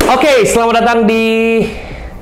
Oke, selamat datang di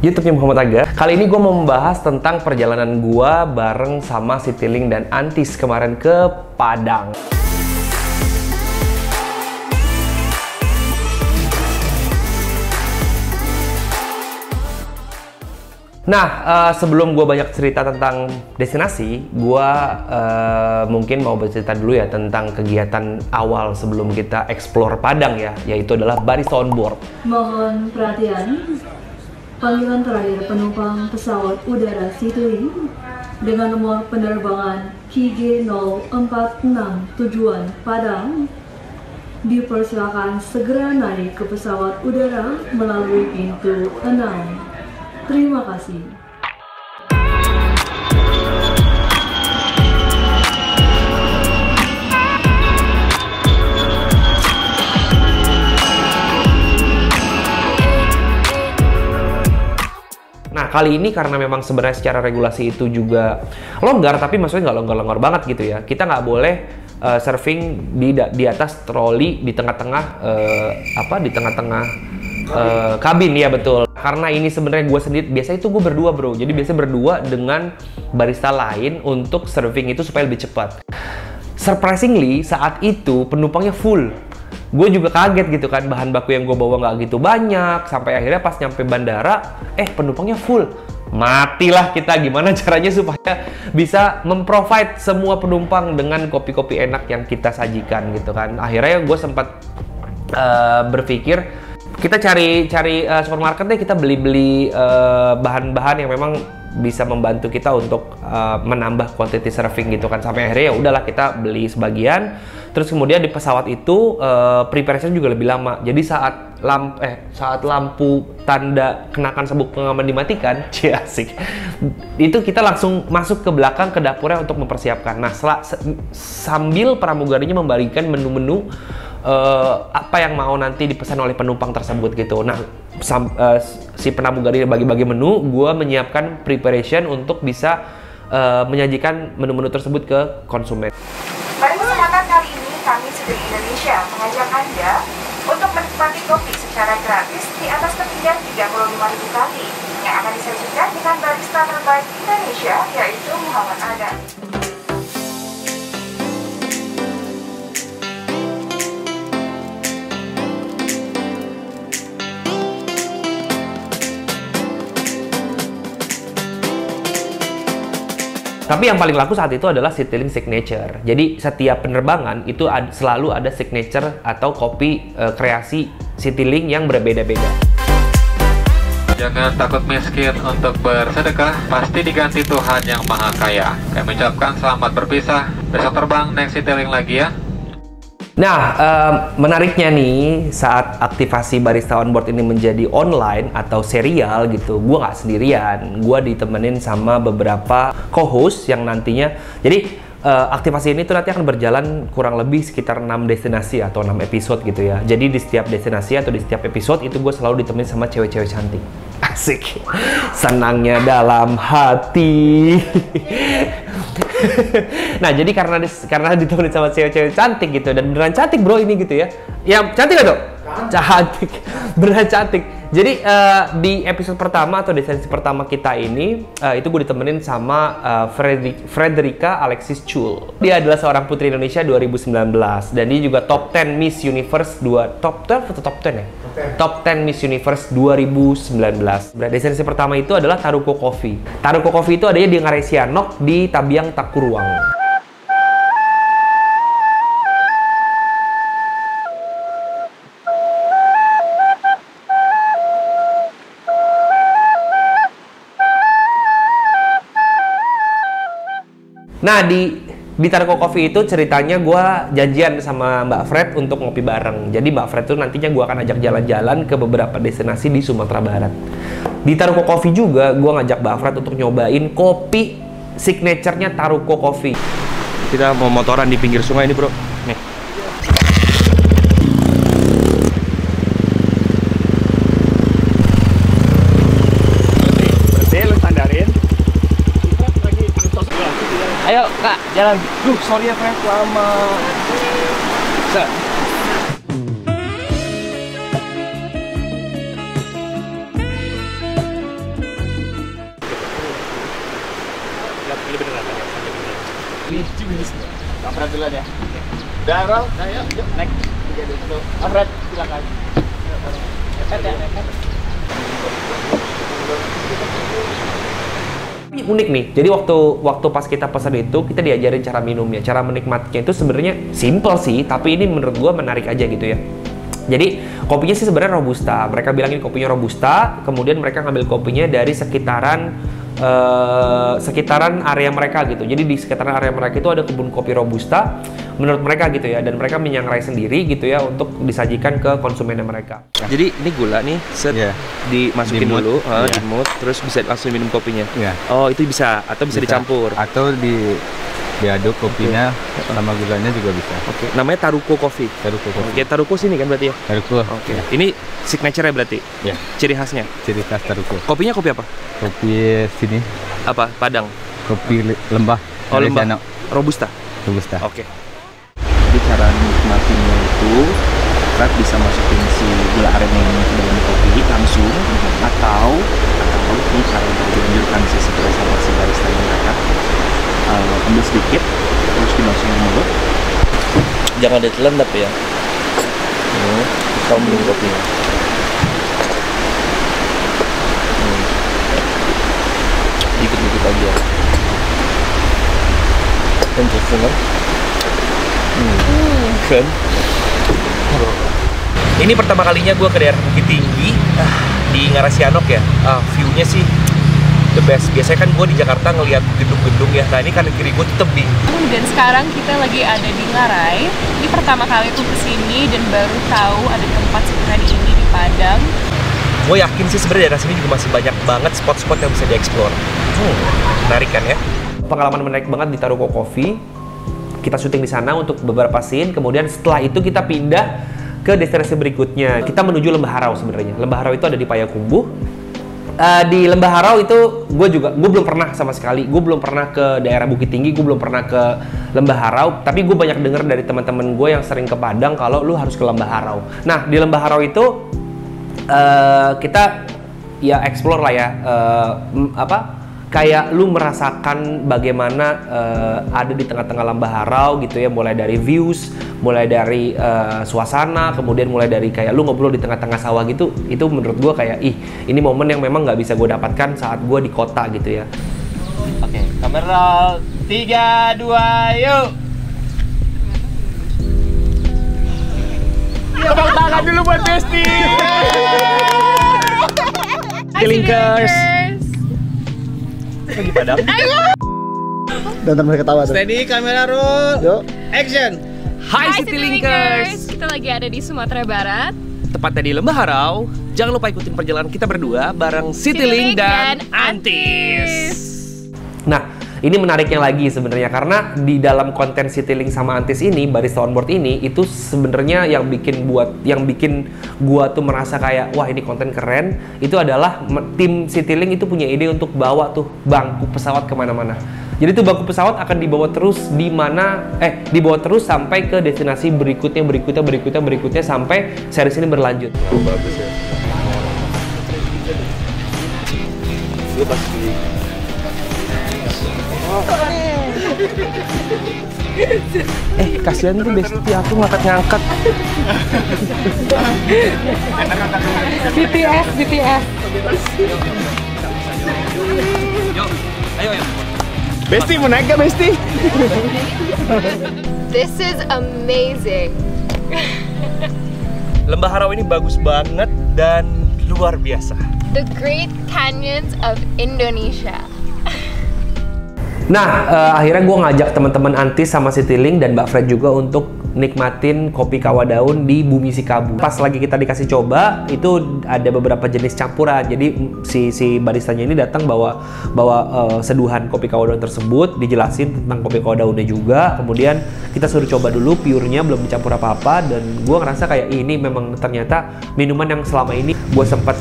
YouTube-nya Muhammad Aga. Kali ini gue mau membahas tentang perjalanan gue bareng sama Citylink dan Antis kemarin ke Padang. Nah, sebelum gue banyak cerita tentang destinasi, gue mungkin mau bercerita dulu ya tentang kegiatan awal sebelum kita explore Padang ya, yaitu adalah Barista on Board. Mohon perhatian, panggilan terakhir penumpang pesawat udara Citylink dengan nomor penerbangan KG046 tujuan Padang dipersilakan segera naik ke pesawat udara melalui pintu 6. Terima kasih. Nah, kali ini karena memang sebenarnya secara regulasi itu juga longgar, tapi maksudnya nggak longgar-longgar banget gitu ya. Kita nggak boleh surfing di atas troli di tengah-tengah kabin ya, betul. Karena ini sebenarnya gue sendiri, biasanya itu gue berdua bro. Jadi biasanya berdua dengan barista lain untuk surfing itu supaya lebih cepat. Surprisingly saat itu penumpangnya full. Gue juga kaget gitu kan, bahan baku yang gue bawa nggak gitu banyak. Sampai akhirnya pas nyampe bandara, penumpangnya full. Matilah kita, gimana caranya supaya bisa memprovide semua penumpang dengan kopi-kopi enak yang kita sajikan gitu kan. Akhirnya gue sempat berpikir, kita cari supermarket deh, kita beli bahan-bahan yang memang bisa membantu kita untuk menambah quantity serving gitu kan. Sampai akhirnya ya udahlah kita beli sebagian. Terus kemudian di pesawat itu preparation juga lebih lama. Jadi saat lampu tanda kenakan sabuk pengaman dimatikan, asik. Itu kita langsung masuk ke belakang ke dapurnya untuk mempersiapkan. Nah, sambil pramugarinya membagikan menu-menu apa yang mau nanti dipesan oleh penumpang tersebut gitu. Nah, si pramugari bagi-bagi menu, gue menyiapkan preparation untuk bisa menyajikan menu-menu tersebut ke konsumen. Pada kesempatan kali ini, kami Citylink Indonesia mengajak Anda untuk menikmati kopi secara gratis di atas ketinggian 35.000 kaki yang akan disajikan dengan barista terbaik Indonesia, yaitu Muhammad Aga. Tapi yang paling laku saat itu adalah Citylink Signature. Jadi setiap penerbangan itu selalu ada signature atau kopi kreasi Citylink yang berbeda-beda. Jangan takut miskin untuk bersedekah, pasti diganti Tuhan yang Maha Kaya. Kami ucapkan selamat berpisah. Besok terbang naik Citylink lagi ya. Nah, menariknya nih, saat aktivasi Barista on Board ini menjadi online atau serial gitu, gue nggak sendirian. Gue ditemenin sama beberapa co-host yang nantinya, jadi aktivasi ini tuh nanti akan berjalan kurang lebih sekitar 6 destinasi atau 6 episode gitu ya. Jadi di setiap destinasi atau di setiap episode itu gue selalu ditemenin sama cewek-cewek cantik. Asik. Senangnya dalam hati. Nah, jadi karena ditemenin sama cewek-cewek cantik gitu, dan beneran cantik bro ini gitu ya. Ya, cantik gak tuh? Cantik. Beneran cantik. Jadi di episode pertama atau destinasi pertama kita ini itu gue ditemenin sama Frederica Alexis Chul. Dia adalah seorang putri Indonesia 2019 dan dia juga top 10 Miss Universe top 12 atau top 10 ya? Top 10 Miss Universe 2019. Destinasi pertama itu adalah Taruko Coffee. Taruko Coffee itu adanya di Ngarai Sianok di Tabiang Takuruang. Nah, di Taruko Coffee itu ceritanya gue janjian sama Mbak Fred untuk ngopi bareng. Jadi Mbak Fred tuh nantinya gue akan ajak jalan-jalan ke beberapa destinasi di Sumatera Barat. Di Taruko Coffee juga gue ngajak Mbak Fred untuk nyobain kopi signaturenya Taruko Coffee. Kita mau motoran di pinggir sungai ini bro. Nih. Ayo kak, jalan. Sorry ya Fred, lama. Set. Fred duluan ya. Udah, Bro? Udah, yuk. Next. 3, 2, 1. Fred, silakan. Mepet ya, mepet. Ini unik nih. Jadi waktu pas kita pesan itu kita diajarin cara minumnya, cara menikmatinya itu sebenarnya simple sih, tapi ini menurut gua menarik aja gitu ya. Jadi kopinya sih sebenarnya robusta. Mereka bilang ini kopinya robusta. Kemudian mereka ngambil kopinya dari sekitaran area mereka gitu. Jadi di sekitaran area mereka itu ada kebun kopi robusta menurut mereka gitu ya. Dan mereka menyangrai sendiri gitu ya untuk disajikan ke konsumennya mereka. Jadi ini gula nih, dimasukin dulu, dimut, terus bisa langsung minum kopinya. Oh itu bisa atau bisa dicampur? Atau diaduk kopinya sama gulanya juga bisa. Oke. Namanya Taruko Coffee. Taruko Coffee. Oke, Taruko sini kan berarti ya? Taruko. Oke. Ini signature-nya berarti? Ya. Ciri khasnya? Ciri khas Taruko. Kopinya kopi apa? Kopi sini. Apa? Padang? Kopi lembah. Oh, lembah. Robusta? Robusta. Oke. Jadi cara nikmatinya itu Fred bisa masukin si gula aren ini ke dalam kopi langsung atau ini cara yang dianjurkan sih sesuai sama si barista mereka. Ambil sedikit terus dimasukin mulut, jangan ditelan tapi ya kamu minum kopinya dikit-dikit aja interesting kan? Kan? Ini pertama kalinya gue ke daerah Bukit Tinggi di Ngarasianok ya. View-nya sih the best. Biasanya kan gue di Jakarta ngelihat gedung-gedung ya. Nah ini kanan kiri gue tuh tebing. Dan sekarang kita lagi ada di Ngarai. Ini pertama kali tuh kesini dan baru tahu ada tempat sekeren ini di Padang. Gue yakin sih sebenarnya daerah sini juga masih banyak banget spot-spot yang bisa dieksplor. Menarik kan ya? Pengalaman menarik banget di Taruko Coffee. Kita syuting di sana untuk beberapa scene. Kemudian setelah itu kita pindah ke destinasi berikutnya. Kita menuju Lembah Harau sebenarnya. Lembah Harau itu ada di Payakumbuh. Di Lembah Harau itu gue belum pernah sama sekali. Gue belum pernah ke daerah Bukit Tinggi, gue belum pernah ke Lembah Harau. Tapi gue banyak dengar dari teman-teman gue yang sering ke Padang kalau lu harus ke Lembah Harau. Nah di Lembah Harau itu kita ya explore lah ya, kayak lu merasakan bagaimana ada di tengah-tengah Lembah Harau gitu ya, mulai dari views, mulai dari suasana, kemudian mulai dari kayak lu ngobrol di tengah-tengah sawah gitu. Itu menurut gua kayak ini momen yang memang nggak bisa gue dapatkan saat gua di kota gitu ya. Oke, kamera 3, 2, yuk. Tepuk tangan dulu buat Besti. Citylink-ers. Lagi Padang. Dan mereka ketawa tuh. Steady, kamera roll. Yuk, action. Hai Citylink-ers. Kita lagi ada di Sumatera Barat. Tepatnya di Lembah Harau. Jangan lupa ikutin perjalanan kita berdua bareng Citylink dan Antis. Nah, ini menariknya lagi sebenarnya karena di dalam konten Citylink sama Antis ini, barista on board ini itu sebenarnya yang bikin gua tuh merasa kayak wah ini konten keren. Itu adalah tim Citylink itu punya ide untuk bawa tuh bangku pesawat kemana-mana. Jadi tuh bangku pesawat akan dibawa terus dibawa terus sampai ke destinasi berikutnya sampai series ini berlanjut. Bagus ya. Gue pasti. Kasihan tuh Besti, aku ngangkat. BTS. Yuk, ayo. Besti mau naik gak Besti? This is amazing. Lembah Harau ini bagus banget dan luar biasa. The Great Canyons of Indonesia. Nah, akhirnya gue ngajak teman-teman Antis sama Citylink dan Mbak Fred juga untuk nikmatin kopi kawah daun di Bumi Sikabu. Pas lagi kita dikasih coba, itu ada beberapa jenis campuran. Jadi si baristanya ini datang bawa seduhan kopi kawah daun tersebut, dijelasin tentang kopi kawah daunnya juga. Kemudian kita suruh coba dulu pure-nya, belum dicampur apa-apa. Dan gue ngerasa kayak ini memang ternyata minuman yang selama ini gue sempat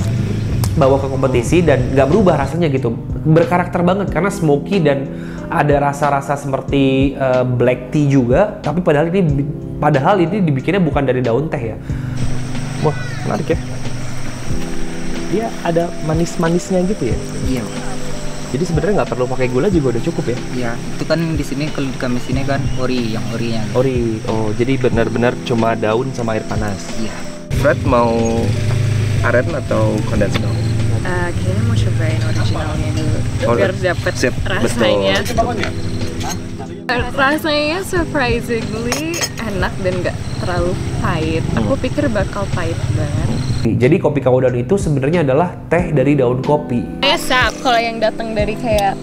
bawa ke kompetisi dan nggak berubah rasanya gitu, berkarakter banget karena smoky dan ada rasa-rasa seperti black tea juga, tapi padahal ini dibikinnya bukan dari daun teh ya. Wah, menarik ya. Dia ada manis-manisnya gitu ya. Iya. Jadi sebenarnya nggak perlu pakai gula juga udah cukup ya? Iya, itu kan di sini kalau di kami sini kan yang orinya. Ori, oh jadi benar-benar cuma daun sama air panas. Iya. Fred mau aren atau condensed milk? Kayaknya mau cobain originalnya dulu biar dapet Sip, rasanya. betul. Rasanya surprisingly enak dan nggak terlalu pahit. Aku pikir bakal pahit banget. Jadi kopi kawa daun itu sebenarnya adalah teh dari daun kopi. Sap kalau yang datang dari kayak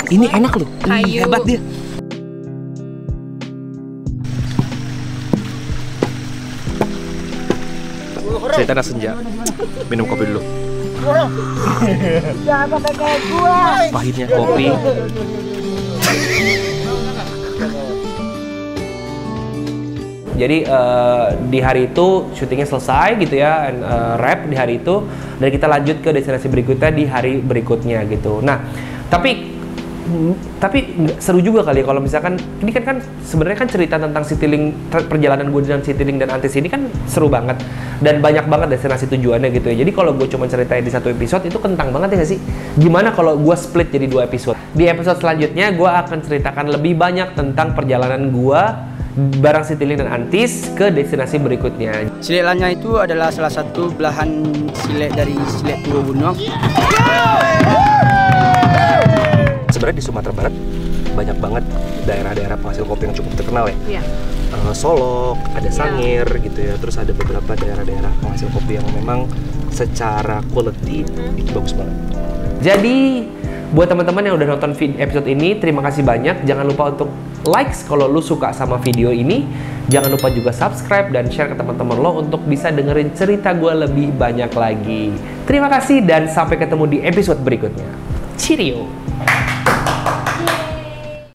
Ini enak loh. kayu. Hebat dia. Cerita anak senja. Minum kopi dulu. Jangan sampai kayak gua. Pahitnya kopi. Jadi di hari itu syutingnya selesai gitu ya, wrap di hari itu, dan kita lanjut ke destinasi berikutnya di hari berikutnya gitu. Nah, tapi seru juga kali ya kalau misalkan ini kan sebenarnya kan cerita tentang Citylink, perjalanan gue dengan Citylink dan Antis ini kan seru banget dan banyak banget destinasi tujuannya gitu ya. Jadi kalau gue cuma ceritain di satu episode itu kentang banget ya nggak sih? Gimana kalau gue split jadi 2 episode? Di episode selanjutnya gue akan ceritakan lebih banyak tentang perjalanan gue barang Citylink dan Antis ke destinasi berikutnya. Silek Lanya itu adalah salah satu belahan silek dari silek Purwobunuang. Sebenarnya di Sumatera Barat banyak banget daerah-daerah penghasil kopi yang cukup terkenal ya. Iya. Solok, ada Sangir gitu ya. Terus ada beberapa daerah-daerah penghasil kopi yang memang secara quality itu bagus banget. Jadi buat teman-teman yang udah nonton episode ini, terima kasih banyak. Jangan lupa untuk like kalau lu suka sama video ini. Jangan lupa juga subscribe dan share ke teman-teman lo untuk bisa dengerin cerita gue lebih banyak lagi. Terima kasih dan sampai ketemu di episode berikutnya. Cheerio!